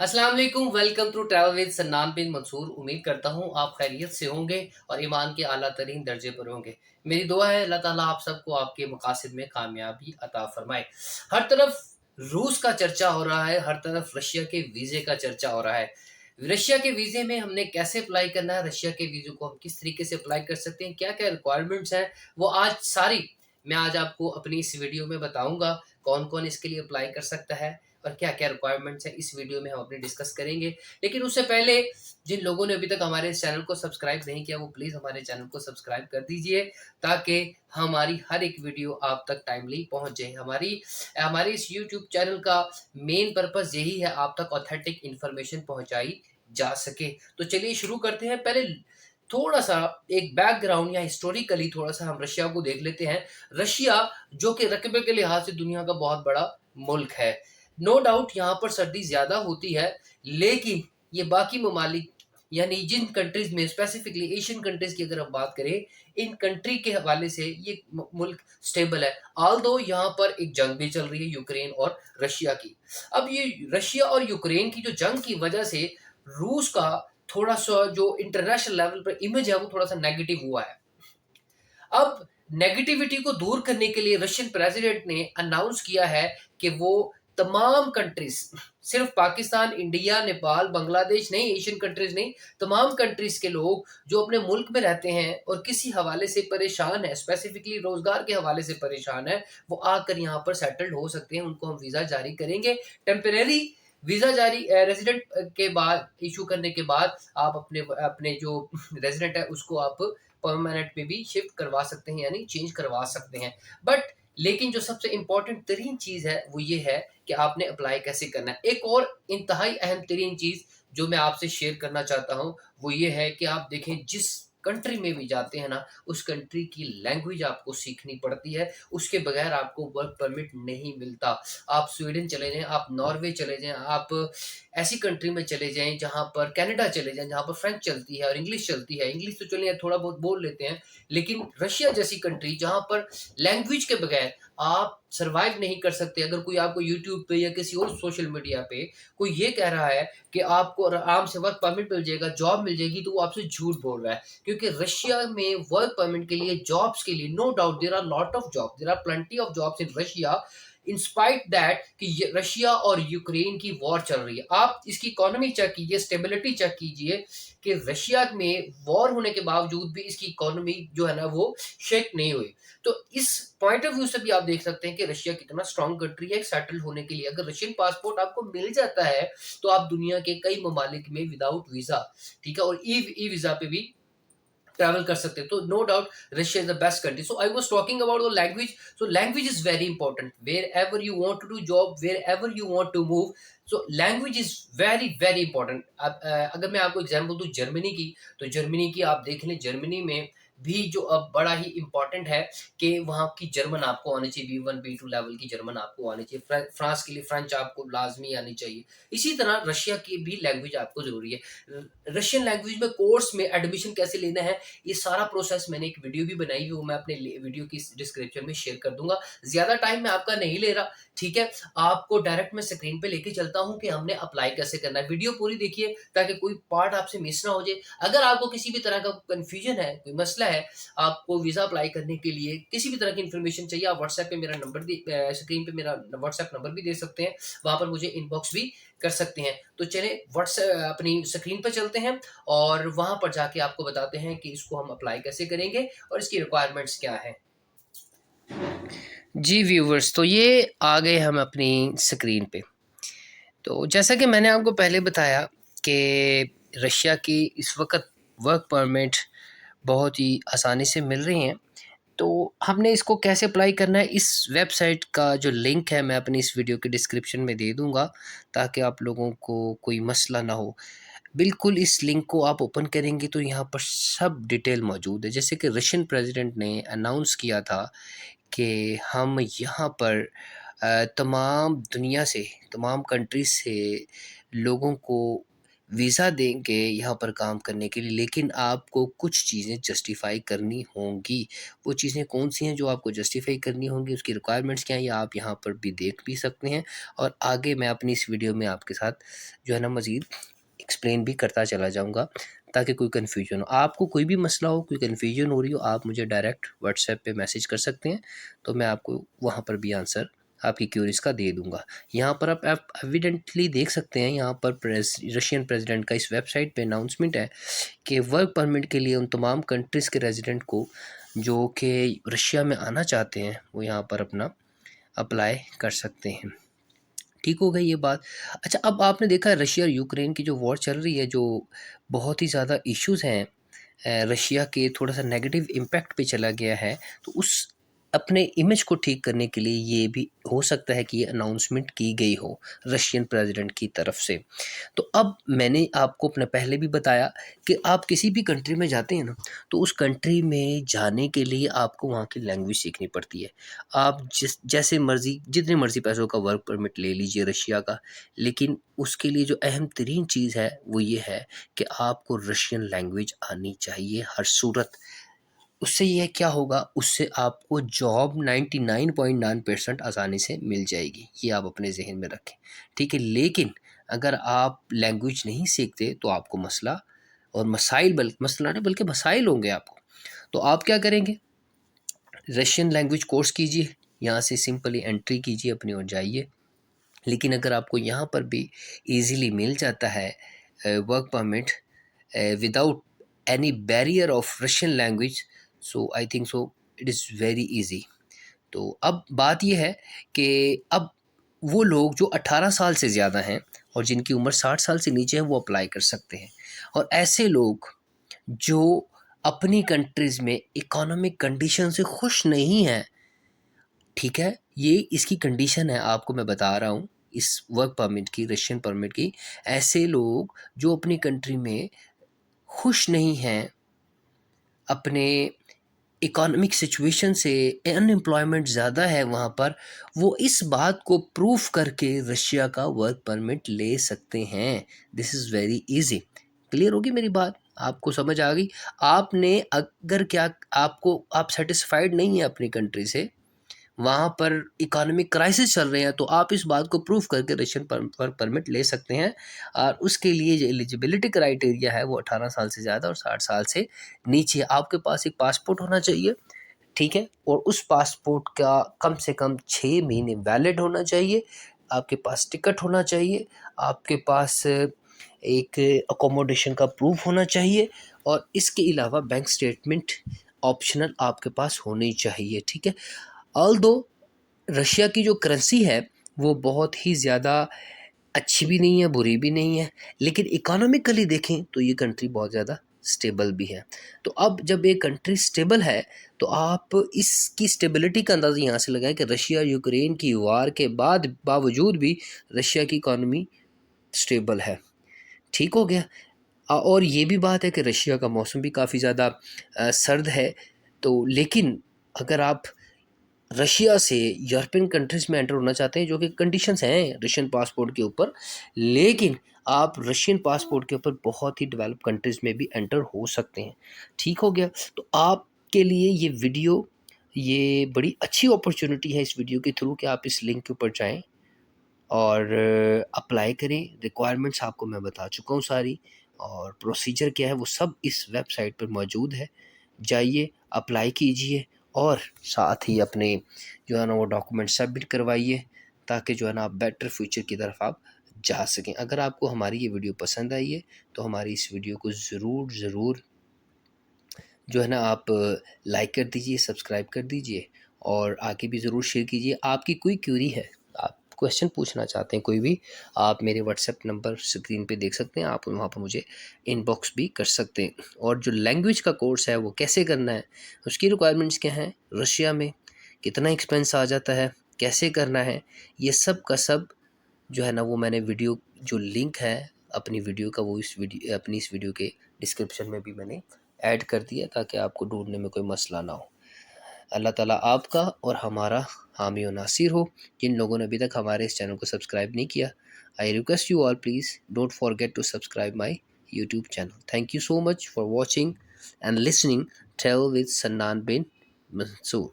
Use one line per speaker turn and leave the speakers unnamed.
अस्सलाम वालेकुम, welcome to travel with सन्नान बिन मंसूर। उम्मीद करता हूँ आप खैरियत से होंगे और ईमान के आला तरीन दर्जे पर होंगे। मेरी दुआ है अल्लाह ताला आप सबको आपके मकासद में कामयाबी अता फरमाए। हर तरफ रूस का चर्चा हो रहा है, हर तरफ रशिया के वीज़े का चर्चा हो रहा है। रशिया के वीज़े में हमने कैसे अप्लाई करना है, रशिया के वीज़े को हम किस तरीके से अप्लाई कर सकते हैं, क्या-क्या रिक्वायरमेंट्स हैं, वो मैं आज आपको अपनी इस वीडियो में बताऊँगा। कौन-कौन इसके लिए अप्लाई कर सकता है और क्या-क्या रिक्वायरमेंट्स हैं, इस वीडियो में हम अपनी डिस्कस करेंगे। लेकिन उससे पहले जिन लोगों ने अभी तक हमारे इस चैनल को सब्सक्राइब नहीं किया, वो प्लीज़ हमारे चैनल को सब्सक्राइब कर दीजिए, ताकि हमारी हर एक वीडियो आप तक टाइमली पहुँच जाए। हमारी हमारे इस यूट्यूब चैनल का मेन पर्पज़ यही है, आप तक ऑथेंटिक इन्फॉर्मेशन पहुँचाई जा सके। तो चलिए शुरू करते हैं। पहले थोड़ा-सा एक बैकग्राउंड या हिस्टोरिकली थोड़ा-सा हम रशिया को देख लेते हैं। रशिया जो कि रकबे के लिहाज से दुनिया का बहुत बड़ा मुल्क है। नो डाउट यहाँ पर सर्दी ज़्यादा होती है, लेकिन ये बाकी ममालिक यानी जिन कंट्रीज़ में स्पेसिफिकली एशियन कंट्रीज़ की अगर हम बात करें, इन कंट्री के हवाले से ये मुल्क स्टेबल है। ऑल्दो यहाँ पर एक जंग भी चल रही है यूक्रेन और रशिया की। अब ये रशिया और यूक्रेन की जो जंग की वजह से रूस का थोड़ा-सा जो इंटरनेशनल लेवल पर इमेज है वो थोड़ा-सा नेगेटिव हुआ है। अब नेगेटिविटी को दूर करने के लिए रशियन प्रेसिडेंट ने अनाउंस किया है कि वो तमाम कंट्रीज, सिर्फ पाकिस्तान, इंडिया, नेपाल, बांग्लादेश नहीं, एशियन कंट्रीज नहीं, तमाम कंट्रीज के लोग जो अपने मुल्क में रहते हैं और किसी हवाले से परेशान है, स्पेसिफिकली रोजगार के हवाले से परेशान है, वो आकर यहाँ पर सेटल्ड हो सकते हैं। उनको हम वीजा जारी करेंगे टेम्परेरी वीजा जारी रेजिडेंट के बाद इशू करने के बाद आप अपने अपने जो रेजिडेंट है उसको आप परमानेंट में भी शिफ्ट करवा सकते हैं, यानी चेंज करवा सकते हैं। बट लेकिन जो सबसे इम्पोर्टेंट तरीन चीज़ है वो ये है कि आपने अप्लाई कैसे करना है। एक और इंतहाई अहम तरीन चीज़ जो मैं आपसे शेयर करना चाहता हूँ वो ये है कि आप देखें जिस कंट्री में भी जाते हैं ना, उस कंट्री की लैंग्वेज आपको सीखनी पड़ती है, उसके बगैर आपको वर्क परमिट नहीं मिलता। आप स्वीडन चले जाएँ, आप नॉर्वे चले जाएँ, आप ऐसी कंट्री में चले जाएँ जहाँ पर कनाडा चले जाएँ, जहाँ पर फ्रेंच चलती है और इंग्लिश चलती है। इंग्लिश तो चलिए थोड़ा बहुत बोल लेते हैं, लेकिन रशिया जैसी कंट्री जहाँ पर लैंग्वेज के बगैर आप सर्वाइव नहीं कर सकते। अगर कोई आपको यूट्यूब पे या किसी और सोशल मीडिया पे कोई ये कह रहा है कि आपको आराम से वर्क परमिट मिल जाएगा, जॉब मिल जाएगी, तो वो आपसे झूठ बोल रहा है। क्योंकि रशिया में वर्क परमिट के लिए, जॉब्स के लिए no doubt there are lot of job, there are plenty of jobs in Russia, in spite that कि ये रशिया और यूक्रेन की वॉर चल रही है। आप इसकी इकोनॉमी चेक कीजिए, स्टेबिलिटी चेक कीजिए कि रशिया में वॉर होने के बावजूद भी इसकी इकोनॉमी जो है ना वो शेक नहीं हुई। तो इस पॉइंट ऑफ व्यू से भी आप देख सकते हैं कि रशिया कितना स्ट्रांग कंट्री है सेटल होने के लिए। अगर रशियन पासपोर्ट आपको मिल जाता है, तो आप दुनिया के कई ममालिक में विदाउट वीज़ा, ठीक है, और ई वीज़ा पे भी ट्रैवल कर सकते हैं। तो no doubt Russia is the best country. So I was talking about the language. So language is very important wherever you want to do job, wherever you want to move. So language is very very important. अब अगर मैं आपको example दूं Germany की, तो Germany की आप देख लें, जर्मनी में भी जो अब बड़ा ही इंपॉर्टेंट है कि वहाँ की जर्मन आपको आनी चाहिए, B1 B2 लेवल की जर्मन आपको आनी चाहिए। फ्रांस के लिए फ्रेंच आपको लाजमी आनी चाहिए। इसी तरह रशिया की भी लैंग्वेज आपको जरूरी है। रशियन लैंग्वेज में कोर्स में एडमिशन कैसे लेना है, ये सारा प्रोसेस मैंने एक वीडियो भी बनाई हुई, वो मैं अपने वीडियो की डिस्क्रिप्शन में शेयर कर दूंगा। ज्यादा टाइम मैं आपका नहीं ले रहा, ठीक है। आपको डायरेक्ट मैं स्क्रीन पे लेके चलता हूँ कि हमने अप्लाई कैसे करना है। वीडियो पूरी देखिए ताकि कोई पार्ट आपसे मिस ना हो जाए। अगर आपको किसी भी तरह का कंफ्यूजन है, कोई मसला है, आपको वीजा अप्लाई करने के लिए किसी भी तरह की इन्फॉर्मेशन चाहिए, आप व्हाट्सएप पे मेरा नंबर स्क्रीन पे मेरा व्हाट्सएप नंबर भी दे सकते हैं, वहां पर मुझे इनबॉक्स भी कर सकते हैं। तो चले व्हाट्सएप अपनी स्क्रीन पर चलते हैं और वहां पर जाके आपको बताते हैं कि इसको हम अप्लाई कैसे करेंगे और इसकी रिक्वायरमेंट्स क्या है। जी व्यूवर्स, तो ये आ गए हम अपनी स्क्रीन पे। तो जैसा कि मैंने आपको पहले बताया कि रशिया की इस वक्त वर्क परमिट बहुत ही आसानी से मिल रही हैं। तो हमने इसको कैसे अप्लाई करना है, इस वेबसाइट का जो लिंक है मैं अपनी इस वीडियो के डिस्क्रिप्शन में दे दूंगा, ताकि आप लोगों को कोई मसला ना हो। बिल्कुल इस लिंक को आप ओपन करेंगे तो यहाँ पर सब डिटेल मौजूद है। जैसे कि रशियन प्रेसिडेंट ने अनाउंस किया था कि हम यहाँ पर तमाम दुनिया से, तमाम कंट्रीज से लोगों को वीज़ा देंगे यहाँ पर काम करने के लिए, लेकिन आपको कुछ चीज़ें जस्टिफ़ाई करनी होंगी। वो चीज़ें कौन-सी हैं जो आपको जस्टिफ़ाई करनी होंगी, उसकी रिक्वायरमेंट्स क्या हैं, ये आप यहाँ पर भी देख भी सकते हैं। और आगे मैं अपनी इस वीडियो में आपके साथ जो है ना मज़ीद एक्सप्लेन भी करता चला जाऊँगा, ताकि कोई कन्फ्यूजन हो। आपको कोई भी मसला हो, कोई कन्फ्यूजन हो रही हो, आप मुझे डायरेक्ट व्हाट्सएप पे मैसेज कर सकते हैं, तो मैं आपको वहाँ पर भी आंसर आपकी क्यूरीज़ का दे दूँगा। यहाँ पर आप एविडेंटली देख सकते हैं, यहाँ पर रशियन प्रेसिडेंट का इस वेबसाइट पे अनाउंसमेंट है कि वर्क परमिट के लिए उन तमाम कंट्रीज़ के रेजिडेंट को जो कि रशिया में आना चाहते हैं, वो यहाँ पर अपना अप्लाई कर सकते हैं। ठीक हो गई ये बात। अच्छा, अब आपने देखा है रशिया और यूक्रेन की जो वॉर चल रही है, जो बहुत ही ज़्यादा इश्यूज़ हैं, रशिया के थोड़ा-सा नेगेटिव इम्पैक्ट पे चला गया है, तो उस अपने इमेज को ठीक करने के लिए ये भी हो सकता है कि ये अनाउंसमेंट की गई हो रशियन प्रेसिडेंट की तरफ से। तो अब मैंने आपको अपने पहले भी बताया कि आप किसी भी कंट्री में जाते हैं ना, तो उस कंट्री में जाने के लिए आपको वहाँ की लैंग्वेज सीखनी पड़ती है। आप जैसे मर्ज़ी जितने मर्ज़ी पैसों का वर्क परमिट ले लीजिए रशिया का, लेकिन उसके लिए जो अहम तरीन चीज़ है वो ये है कि आपको रशियन लैंग्वेज आनी चाहिए हर सूरत। उससे ये क्या होगा, उससे आपको जॉब 99.9% आसानी से मिल जाएगी, ये आप अपने ज़हन में रखें, ठीक है? लेकिन अगर आप लैंग्वेज नहीं सीखते तो आपको मसला और मसाइल, मसला नहीं बल्कि मसाइल होंगे आपको। तो आप क्या करेंगे, रशियन लैंग्वेज कोर्स कीजिए, यहाँ से सिंपली एंट्री कीजिए अपनी और जाइए। लेकिन अगर आपको यहाँ पर भी ईज़िली मिल जाता है work permit without any barrier of Russian language, so I think so it is very easy. तो अब बात ये है कि अब वो लोग जो 18 साल से ज़्यादा हैं और जिनकी उम्र 60 साल से नीचे है, वो अप्लाई कर सकते हैं। और ऐसे लोग जो अपनी कंट्रीज़ में इकोनॉमिक कंडीशन से खुश नहीं हैं, ठीक है? ये इसकी कंडीशन है, आपको मैं बता रहा हूँ, इस वर्क परमिट की, रशियन परमिट की। ऐसे लोग जो अपनी कंट्री में खुश नहीं हैं, अपने इकोनॉमिक सिचुएशन से, अनएम्प्लॉयमेंट ज़्यादा है वहाँ पर, वो इस बात को प्रूफ करके रशिया का वर्क परमिट ले सकते हैं। This is very easy. Clear होगी मेरी बात? आपको समझ आ गई? आपने अगर क्या आपको आप सैटिस्फाइड नहीं हैं अपनी कंट्री से, वहाँ पर इकोनॉमिक क्राइसिस चल रहे हैं, तो आप इस बात को प्रूव करके रशियन वर्क परमिट ले सकते हैं। और उसके लिए जो एलिजिबिलिटी क्राइटेरिया है वो 18 साल से ज़्यादा और 60 साल से नीचे। आपके पास एक पासपोर्ट होना चाहिए, ठीक है? और उस पासपोर्ट का कम से कम 6 महीने वैलिड होना चाहिए। आपके पास टिकट होना चाहिए, आपके पास एक अकोमोडेशन का प्रूफ होना चाहिए, और इसके अलावा बैंक स्टेटमेंट ऑप्शनल आपके पास होनी चाहिए, ठीक है? ऑल्दो रशिया की जो करेंसी है वो बहुत ही ज़्यादा अच्छी भी नहीं है, बुरी भी नहीं है, लेकिन इकोनॉमिकली देखें तो ये कंट्री बहुत ज़्यादा स्टेबल भी है। तो अब जब एक कंट्री स्टेबल है, तो आप इसकी स्टेबिलिटी का अंदाज़ा यहाँ से लगाएं कि रशिया यूक्रेन की वार के बाद बावजूद भी रशिया की इकॉनमी स्टेबल है। ठीक हो गया। और ये भी बात है कि रशिया का मौसम भी काफ़ी ज़्यादा सर्द है। तो लेकिन अगर आप रशिया से यूरोपियन कंट्रीज़ में एंटर होना चाहते हैं, जो कि कंडीशंस हैं रशियन पासपोर्ट के ऊपर, लेकिन आप रशियन पासपोर्ट के ऊपर बहुत ही डेवलप कंट्रीज़ में भी एंटर हो सकते हैं। ठीक हो गया? तो आपके लिए ये वीडियो, ये बड़ी अच्छी अपॉर्चुनिटी है इस वीडियो के थ्रू कि आप इस लिंक के ऊपर जाएँ और अप्लाई करें। रिक्वायरमेंट्स आपको मैं बता चुका हूँ सारी, और प्रोसीजर क्या है वो सब इस वेबसाइट पर मौजूद है। जाइए, अप्लाई कीजिए और साथ ही अपने जो है ना वो डॉक्यूमेंट सबमिट करवाइए, ताकि जो है ना आप बेटर फ्यूचर की तरफ आप जा सकें। अगर आपको हमारी ये वीडियो पसंद आई है, तो हमारी इस वीडियो को ज़रूर जो है ना आप लाइक कर दीजिए, सब्सक्राइब कर दीजिए, और आगे भी ज़रूर शेयर कीजिए। आपकी कोई क्यूरी है, आप क्वेश्चन पूछना चाहते हैं कोई भी, आप मेरे व्हाट्सएप नंबर स्क्रीन पे देख सकते हैं, आप वहाँ पर मुझे इनबॉक्स भी कर सकते हैं। और जो लैंग्वेज का कोर्स है वो कैसे करना है, उसकी रिक्वायरमेंट्स क्या हैं, रशिया में कितना एक्सपेंस आ जाता है, कैसे करना है, ये सब का सब जो है ना वो मैंने वीडियो जो लिंक है अपनी वीडियो का, वो अपनी इस वीडियो के डिस्क्रिप्शन में भी मैंने ऐड कर दिया, ताकि आपको ढूंढने में कोई मसला ना हो। अल्लाह ताला आपका और हमारा हामी और नासिर हो। जिन लोगों ने अभी तक हमारे इस चैनल को सब्सक्राइब नहीं किया, I request you all please don't forget to subscribe my YouTube channel. Thank you so much for watching and listening Tell with Sannan bin Mansoor.